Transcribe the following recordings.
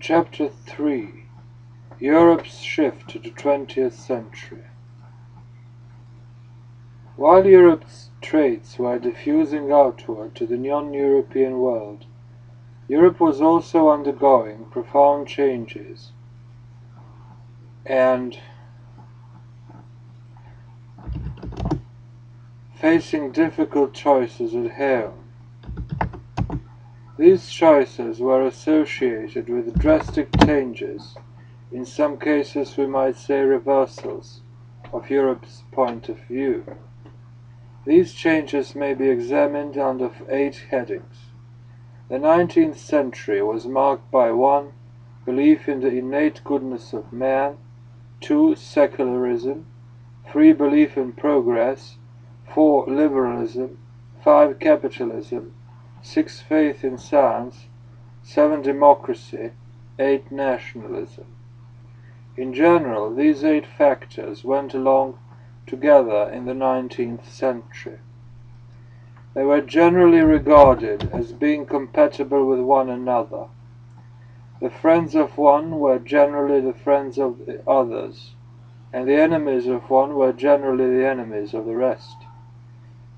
Chapter 3 Europe's Shift to the 20th Century. While Europe's traits were diffusing outward to the non-European world, Europe was also undergoing profound changes and facing difficult choices at home. These choices were associated with drastic changes, in some cases we might say reversals, of Europe's point of view. These changes may be examined under 8 headings. The 19th century was marked by 1. Belief in the innate goodness of man, 2. Secularism, 3. Belief in progress, 4. Liberalism, 5. Capitalism, 6. Faith in science, 7. Democracy, 8. Nationalism. In general, these 8 factors went along together in the 19th century. They were generally regarded as being compatible with one another. The friends of one were generally the friends of the others, and the enemies of one were generally the enemies of the rest.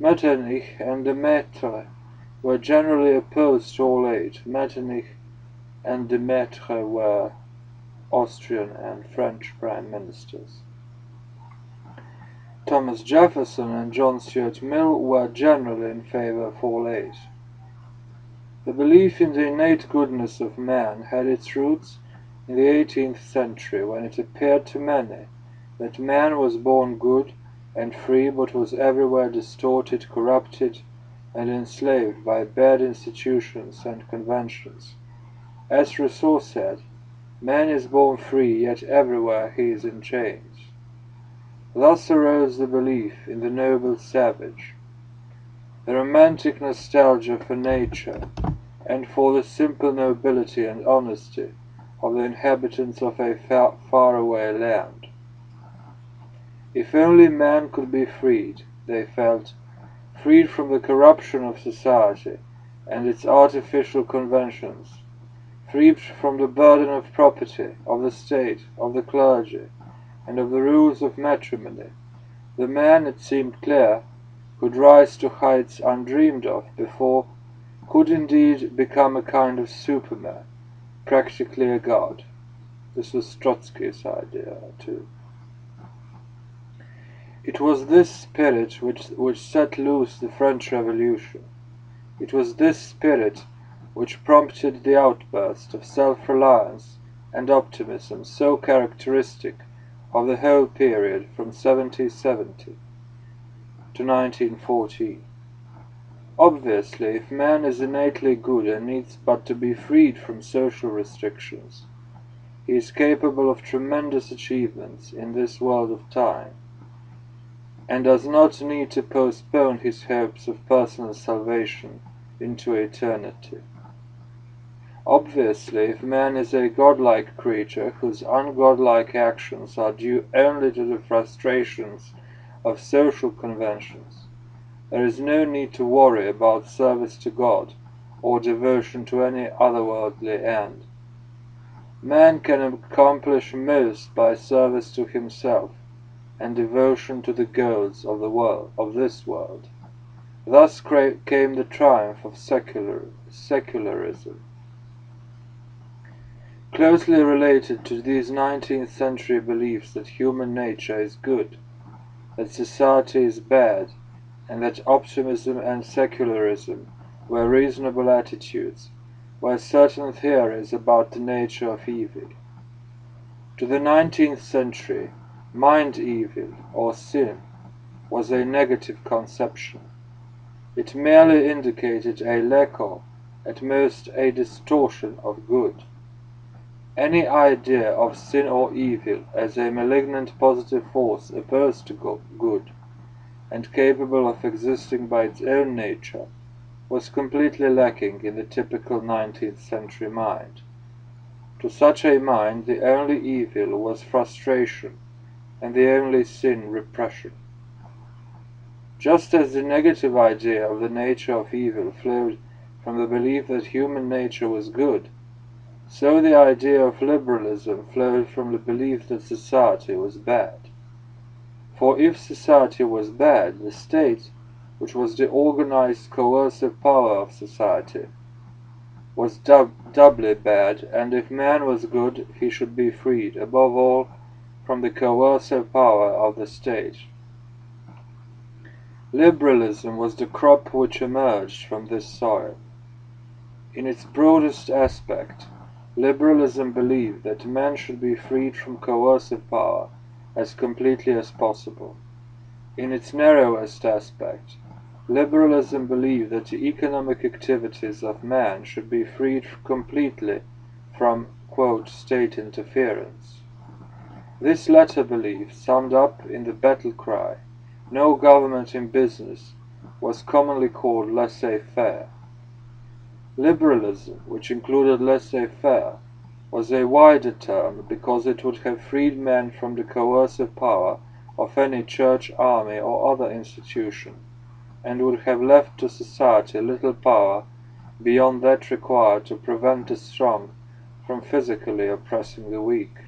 Metternich and de Maistre were generally opposed to all 8. Metternich and de Maistre were Austrian and French prime ministers. Thomas Jefferson and John Stuart Mill were generally in favor of all 8. The belief in the innate goodness of man had its roots in the 18th century, when it appeared to many that man was born good and free, but was everywhere distorted, corrupted, and enslaved by bad institutions and conventions. As Rousseau said, man is born free, yet everywhere he is in chains. Thus arose the belief in the noble savage, the romantic nostalgia for nature, and for the simple nobility and honesty of the inhabitants of a faraway land. If only man could be freed, they felt, freed from the corruption of society and its artificial conventions, freed from the burden of property, of the state, of the clergy, and of the rules of matrimony, the man, it seemed clear, could rise to heights undreamed of before, could indeed become a kind of Superman, practically a god. This was Trotsky's idea, too. It was this spirit which set loose the French Revolution. It was this spirit which prompted the outburst of self-reliance and optimism so characteristic of the whole period from 1770 to 1914. Obviously, if man is innately good and needs but to be freed from social restrictions, he is capable of tremendous achievements in this world of time, and does not need to postpone his hopes of personal salvation into eternity. Obviously, if man is a godlike creature whose ungodlike actions are due only to the frustrations of social conventions, there is no need to worry about service to God or devotion to any otherworldly end. Man can accomplish most by service to himself and devotion to the goals of the world, of this world. Thus came the triumph of secularism. Closely related to these 19th century beliefs that human nature is good, that society is bad, and that optimism and secularism were reasonable attitudes, were certain theories about the nature of evil. To the 19th century, mind evil, or sin, was a negative conception. It merely indicated a lack of, at most a distortion of good. Any idea of sin or evil as a malignant positive force opposed to good, and capable of existing by its own nature, was completely lacking in the typical 19th century mind. To such a mind the only evil was frustration, and the only sin repression. Just as the negative idea of the nature of evil flowed from the belief that human nature was good, So the idea of liberalism flowed from the belief that society was bad. For if society was bad, the state, which was the organized coercive power of society, was doubly bad, and if man was good, he should be freed, above all, from the coercive power of the state. Liberalism was the crop which emerged from this soil. In its broadest aspect, liberalism believed that man should be freed from coercive power as completely as possible. In its narrowest aspect, liberalism believed that the economic activities of man should be freed completely from, quote, state interference. This latter belief, summed up in the battle cry, "No government in business," was commonly called laissez-faire. Liberalism, which included laissez-faire, was a wider term because it would have freed men from the coercive power of any church, army, or other institution, and would have left to society little power beyond that required to prevent the strong from physically oppressing the weak.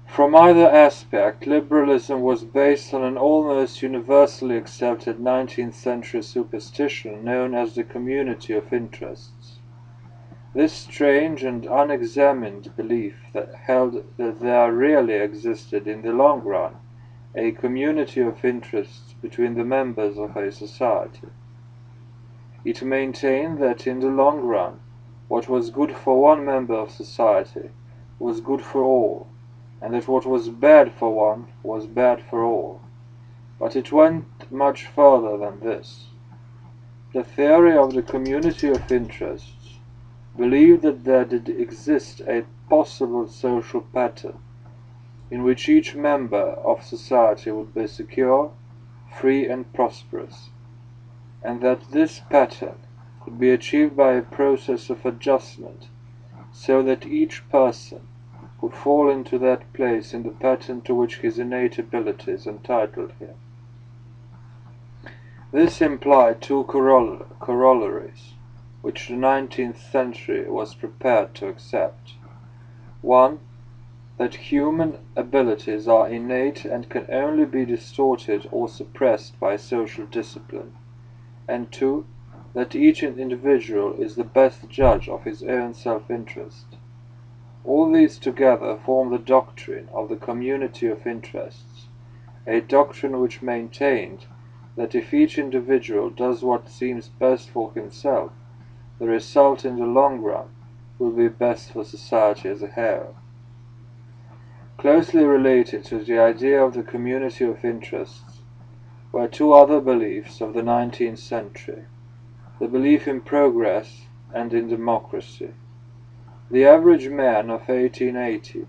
From either aspect, liberalism was based on an almost universally accepted 19th century superstition known as the community of interests. This strange and unexamined belief that held that there really existed in the long run a community of interests between the members of a society. It maintained that in the long run, what was good for one member of society was good for all, and that what was bad for one was bad for all. But it went much further than this. The theory of the community of interests believed that there did exist a possible social pattern in which each member of society would be secure, free, and prosperous, and that this pattern could be achieved by a process of adjustment, so that each person could fall into that place in the pattern to which his innate abilities entitled him. This implied two corollaries, which the 19th century was prepared to accept. One, that human abilities are innate and can only be distorted or suppressed by social discipline, and two, that each individual is the best judge of his own self-interest. All these together form the doctrine of the community of interests, a doctrine which maintained that if each individual does what seems best for himself, the result in the long run will be best for society as a whole. Closely related to the idea of the community of interests were two other beliefs of the 19th century, the belief in progress and in democracy. The average man of 1880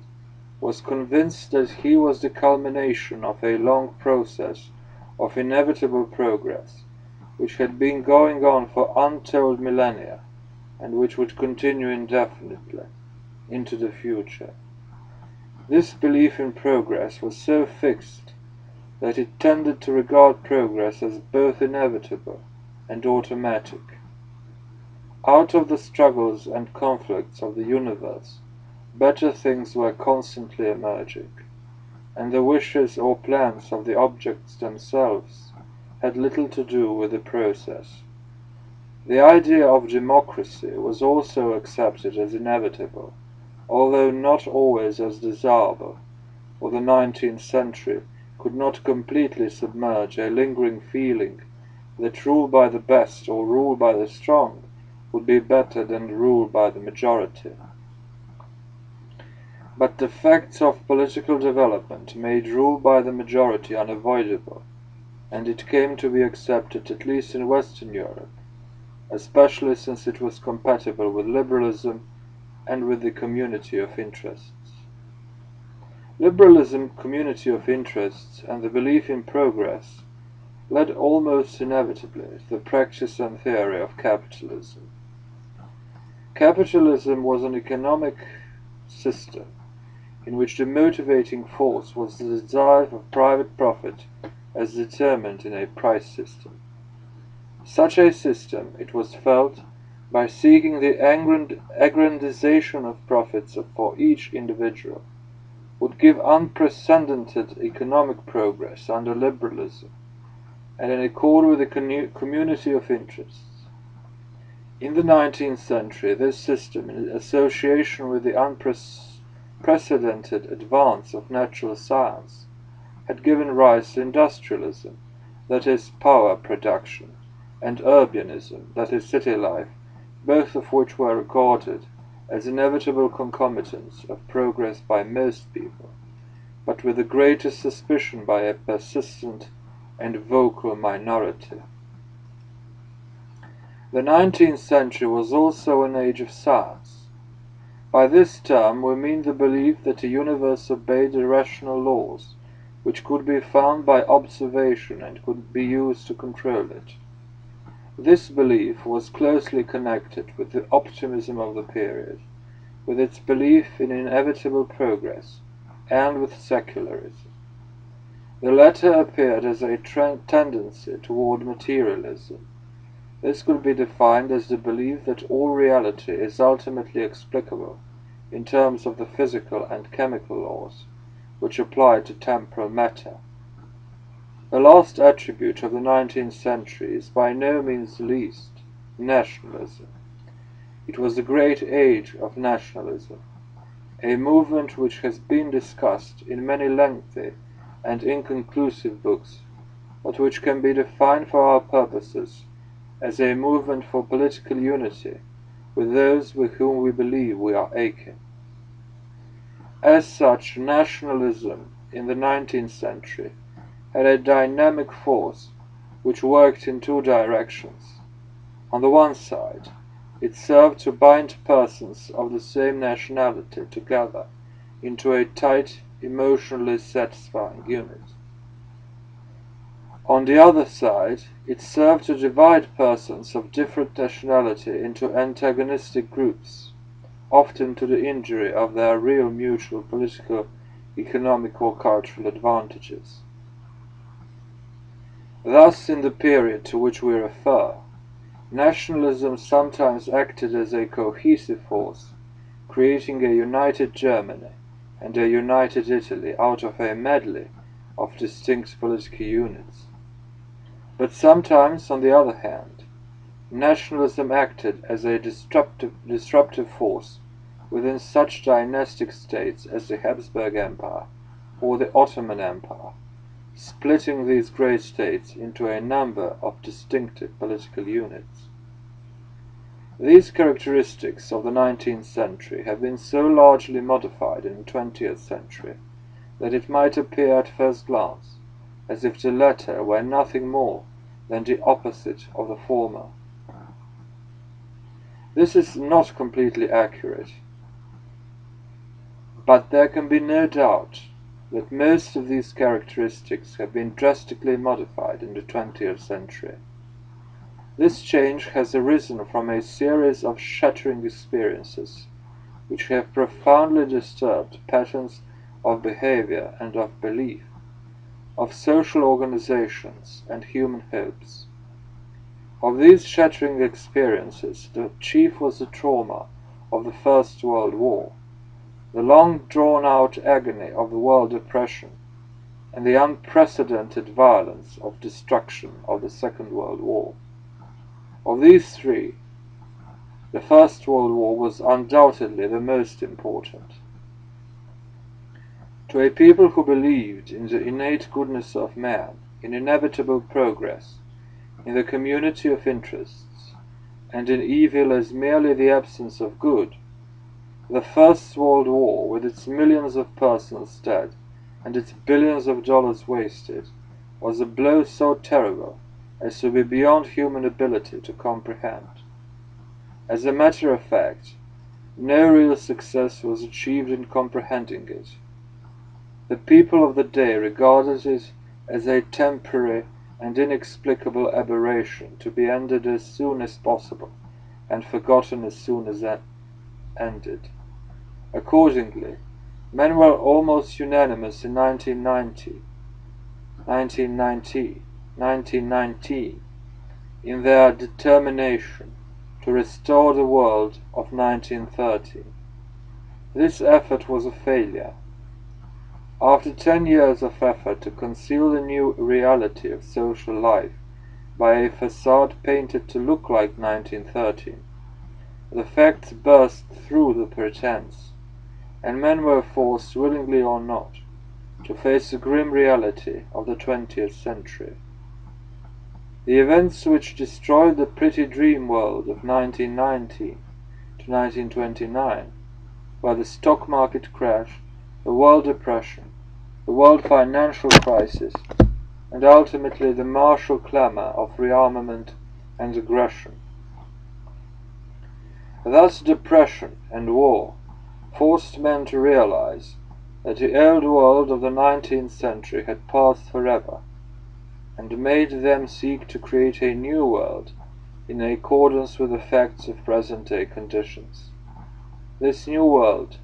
was convinced that he was the culmination of a long process of inevitable progress, which had been going on for untold millennia, and which would continue indefinitely into the future. This belief in progress was so fixed that it tended to regard progress as both inevitable and automatic. Out of the struggles and conflicts of the universe, better things were constantly emerging, and the wishes or plans of the objects themselves had little to do with the process. The idea of democracy was also accepted as inevitable, although not always as desirable, for the 19th century could not completely submerge a lingering feeling that rule by the best or rule by the strong would be better than rule by the majority. But the facts of political development made rule by the majority unavoidable, and it came to be accepted at least in Western Europe, especially since it was compatible with liberalism and with the community of interests. Liberalism, community of interests, and the belief in progress led almost inevitably to the practice and theory of capitalism. Capitalism was an economic system in which the motivating force was the desire for private profit as determined in a price system. Such a system, it was felt, by seeking the aggrandization of profits for each individual, would give unprecedented economic progress under liberalism and in accord with the community of interests. In the 19th century, this system, in association with the unprecedented advance of natural science, had given rise to industrialism, that is, power production, and urbanism, that is, city life, both of which were regarded as inevitable concomitants of progress by most people, but with the greatest suspicion by a persistent and vocal minority. The 19th century was also an age of science. By this term we mean the belief that the universe obeyed irrational laws, which could be found by observation and could be used to control it. This belief was closely connected with the optimism of the period, with its belief in inevitable progress, and with secularism. The latter appeared as a tendency toward materialism. This could be defined as the belief that all reality is ultimately explicable in terms of the physical and chemical laws, which apply to temporal matter. The last attribute of the 19th century is by no means the least, nationalism. It was the great age of nationalism, a movement which has been discussed in many lengthy and inconclusive books, but which can be defined for our purposes as a movement for political unity with those with whom we believe we are akin. As such, nationalism in the 19th century had a dynamic force which worked in two directions. On the one side, it served to bind persons of the same nationality together into a tight, emotionally satisfying unit. On the other side, it served to divide persons of different nationality into antagonistic groups, often to the injury of their real mutual political, economic, or cultural advantages. Thus, in the period to which we refer, nationalism sometimes acted as a cohesive force, creating a united Germany and a united Italy out of a medley of distinct political units. But sometimes, on the other hand, nationalism acted as a disruptive force within such dynastic states as the Habsburg Empire or the Ottoman Empire, splitting these great states into a number of distinctive political units. These characteristics of the 19th century have been so largely modified in the 20th century that it might appear at first glance as if the latter were nothing more than the opposite of the former. This is not completely accurate, but there can be no doubt that most of these characteristics have been drastically modified in the 20th century. This change has arisen from a series of shattering experiences which have profoundly disturbed patterns of behavior and of belief, of social organizations and human hopes. Of these shattering experiences, the chief was the trauma of the First World War, the long drawn-out agony of the World Depression, and the unprecedented violence of destruction of the Second World War. Of these three, the First World War was undoubtedly the most important. To a people who believed in the innate goodness of man, in inevitable progress, in the community of interests, and in evil as merely the absence of good, the First World War, with its millions of persons dead and its billions of dollars wasted, was a blow so terrible as to be beyond human ability to comprehend. As a matter of fact, no real success was achieved in comprehending it. The people of the day regarded it as a temporary and inexplicable aberration to be ended as soon as possible and forgotten as soon as ended. Accordingly, men were almost unanimous in 1919 in their determination to restore the world of 1913. This effort was a failure. After 10 years of effort to conceal the new reality of social life by a facade painted to look like 1913, the facts burst through the pretense, and men were forced, willingly or not, to face the grim reality of the 20th century. The events which destroyed the pretty dream world of 1919 to 1929 were the stock market crash, the world depression, the world financial crisis, and ultimately the martial clamor of rearmament and aggression. Thus depression and war forced men to realize that the old world of the 19th century had passed forever, and made them seek to create a new world in accordance with the facts of present-day conditions. This new world,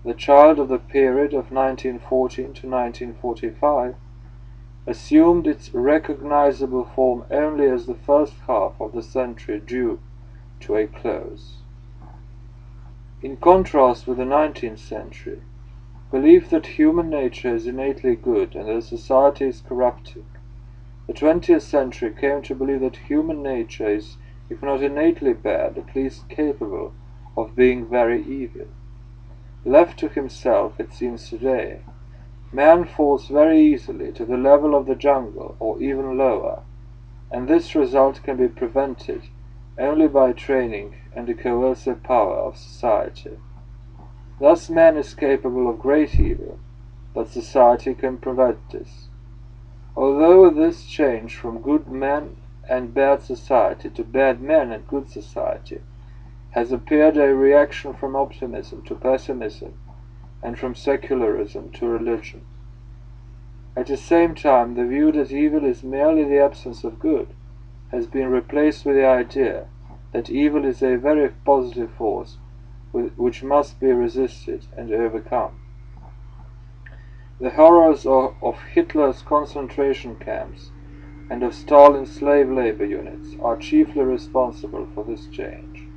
the child of the period of 1914 to 1945, assumed its recognizable form only as the first half of the century drew to a close. In contrast with the 19th century, belief that human nature is innately good and that society is corrupting, the 20th century came to believe that human nature is, if not innately bad, at least capable of being very evil. Left to himself, it seems today, man falls very easily to the level of the jungle or even lower, and this result can be prevented only by training and the coercive power of society. Thus man is capable of great evil, but society can prevent this. Although this change from good men and bad society to bad men and good society has appeared a reaction from optimism to pessimism and from secularism to religion. At the same time, the view that evil is merely the absence of good has been replaced with the idea that evil is a very positive force which must be resisted and overcome. The horrors of Hitler's concentration camps and of Stalin's slave labor units are chiefly responsible for this change.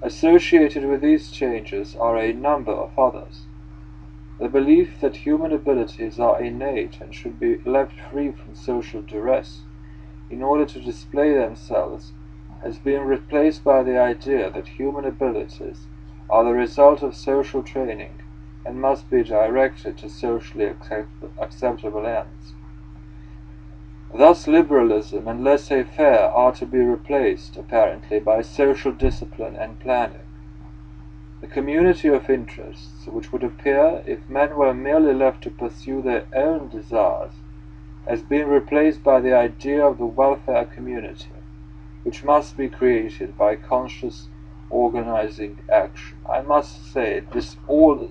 Associated with these changes are a number of others. The belief that human abilities are innate and should be left free from social duress in order to display themselves has been replaced by the idea that human abilities are the result of social training and must be directed to socially acceptable ends. Thus liberalism and laissez-faire are to be replaced, apparently, by social discipline and planning. The community of interests, which would appear if men were merely left to pursue their own desires, has been replaced by the idea of the welfare community, which must be created by conscious organizing action. I must say, this whole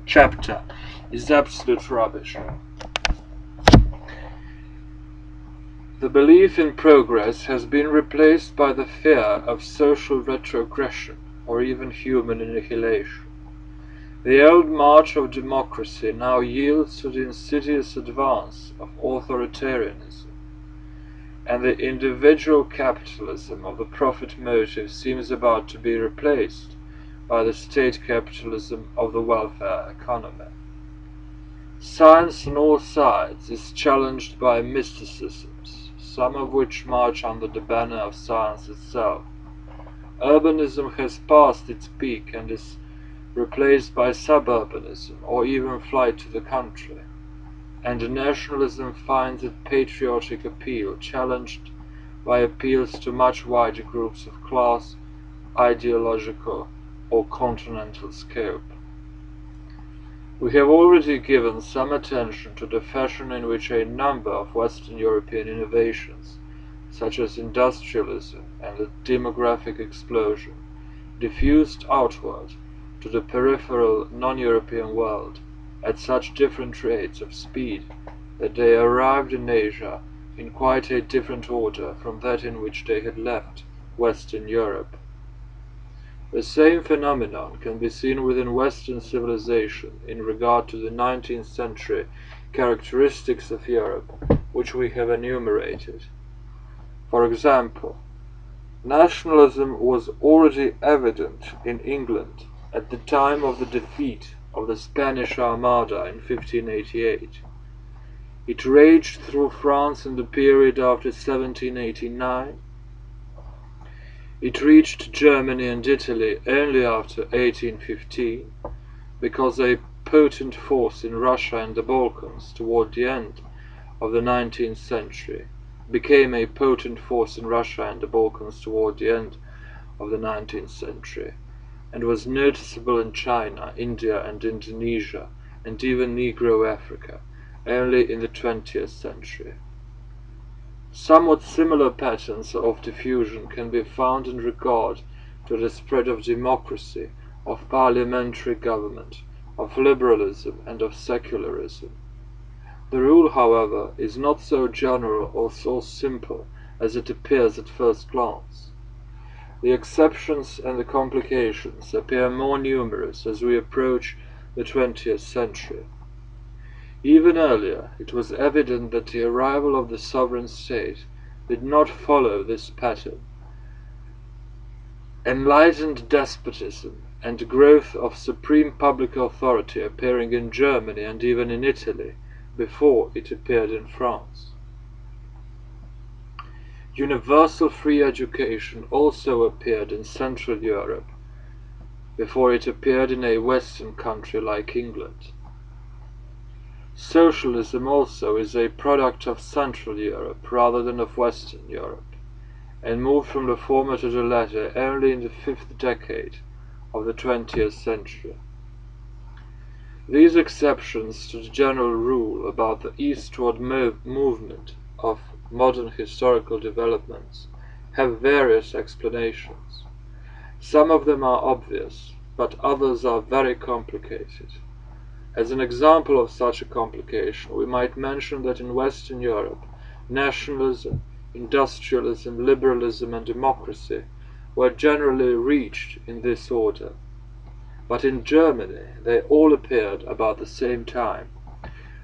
chapter is absolute rubbish. The belief in progress has been replaced by the fear of social retrogression or even human annihilation. The old march of democracy now yields to the insidious advance of authoritarianism, and the individual capitalism of the profit motive seems about to be replaced by the state capitalism of the welfare economy. Science on all sides is challenged by mysticisms, some of which march under the banner of science itself. Urbanism has passed its peak and is replaced by suburbanism or even flight to the country, and nationalism finds its patriotic appeal challenged by appeals to much wider groups of class, ideological, or continental scope. We have already given some attention to the fashion in which a number of Western European innovations, such as industrialism and the demographic explosion, diffused outward to the peripheral non-European world at such different rates of speed that they arrived in Asia in quite a different order from that in which they had left Western Europe. The same phenomenon can be seen within Western civilization in regard to the 19th century characteristics of Europe, which we have enumerated. For example, Nationalism was already evident in England at the time of the defeat of the Spanish Armada in 1588. It raged through France in the period after 1789. It reached Germany and Italy only after 1815, because a potent force in Russia and the Balkans toward the end of the 19th century became a potent force in Russia and the Balkans toward the end of the 19th century, and was noticeable in China, India and Indonesia, and even Negro Africa, only in the 20th century. Somewhat similar patterns of diffusion can be found in regard to the spread of democracy, of parliamentary government, of liberalism and of secularism. The rule, however, is not so general or so simple as it appears at first glance. The exceptions and the complications appear more numerous as we approach the 20th century. Even earlier, it was evident that the arrival of the sovereign state did not follow this pattern. Enlightened despotism and growth of supreme public authority appearing in Germany and even in Italy before it appeared in France. Universal free education also appeared in Central Europe before it appeared in a Western country like England. Socialism also is a product of Central Europe rather than of Western Europe, and moved from the former to the latter only in the 5th decade of the 20th century. These exceptions to the general rule about the eastward movement of modern historical developments have various explanations. Some of them are obvious, but others are very complicated. As an example of such a complication, we might mention that in Western Europe, nationalism, industrialism, liberalism and democracy were generally reached in this order. But in Germany they all appeared about the same time.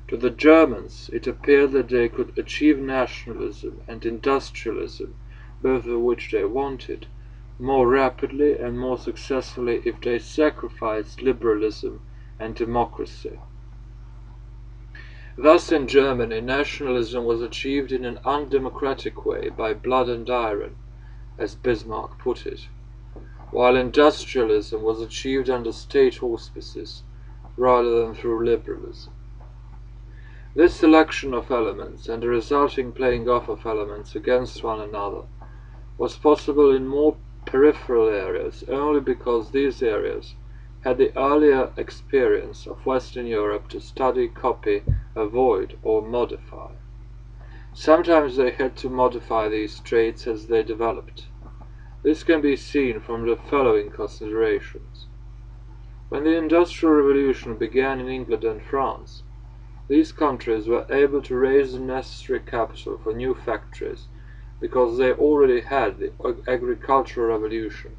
To the Germans it appeared that they could achieve nationalism and industrialism, both of which they wanted, more rapidly and more successfully if they sacrificed liberalism and democracy. Thus in Germany nationalism was achieved in an undemocratic way by blood and iron, as Bismarck put it, while industrialism was achieved under state auspices rather than through liberalism. This selection of elements and the resulting playing off of elements against one another was possible in more peripheral areas only because these areas had the earlier experience of Western Europe to study, copy, avoid, or modify. Sometimes they had to modify these traits as they developed. This can be seen from the following considerations. When the Industrial Revolution began in England and France, these countries were able to raise the necessary capital for new factories because they already had the agricultural revolution,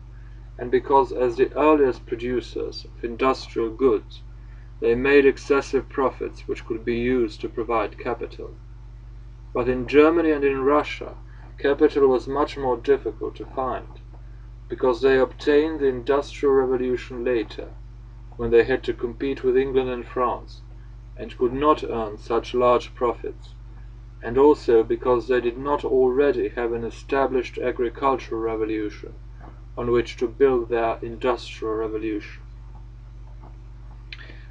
and because as the earliest producers of industrial goods, they made excessive profits which could be used to provide capital. But in Germany and in Russia, capital was much more difficult to find, because they obtained the Industrial Revolution later, when they had to compete with England and France, and could not earn such large profits, and also because they did not already have an established agricultural revolution on which to build their industrial revolution.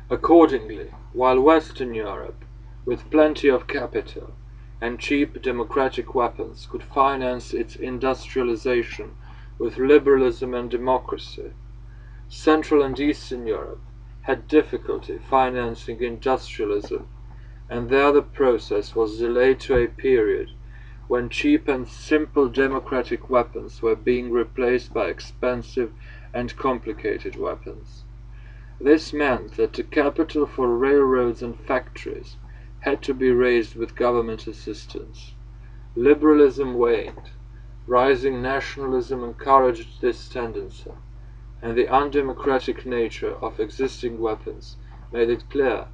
Accordingly, while Western Europe, with plenty of capital and cheap democratic weapons, could finance its industrialization with liberalism and democracy, Central and Eastern Europe had difficulty financing industrialism, and there the process was delayed to a period when cheap and simple democratic weapons were being replaced by expensive and complicated weapons. This meant that the capital for railroads and factories had to be raised with government assistance. Liberalism waned, rising nationalism encouraged this tendency, and the undemocratic nature of existing weapons made it clear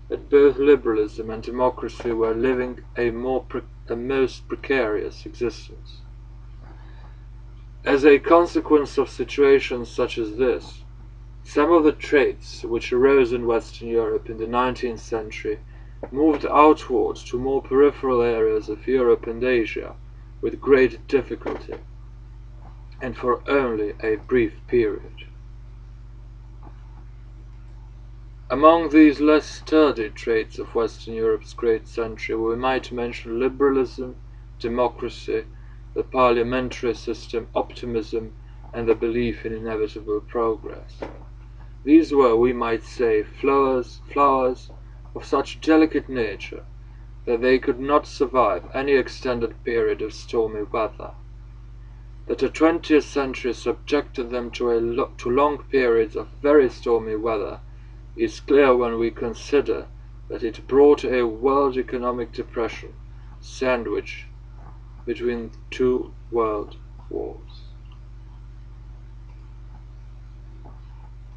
that both liberalism and democracy were living a most precarious existence. As a consequence of situations such as this, some of the traits which arose in Western Europe in the 19th century moved outward to more peripheral areas of Europe and Asia with great difficulty, and for only a brief period. Among these less sturdy traits of Western Europe's great century we might mention liberalism, democracy, the parliamentary system, optimism, and the belief in inevitable progress. These were, we might say, flowers of such delicate nature that they could not survive any extended period of stormy weather. That the 20th century subjected them to long periods of very stormy weather is clear when we consider that it brought a world economic depression sandwiched between two world wars.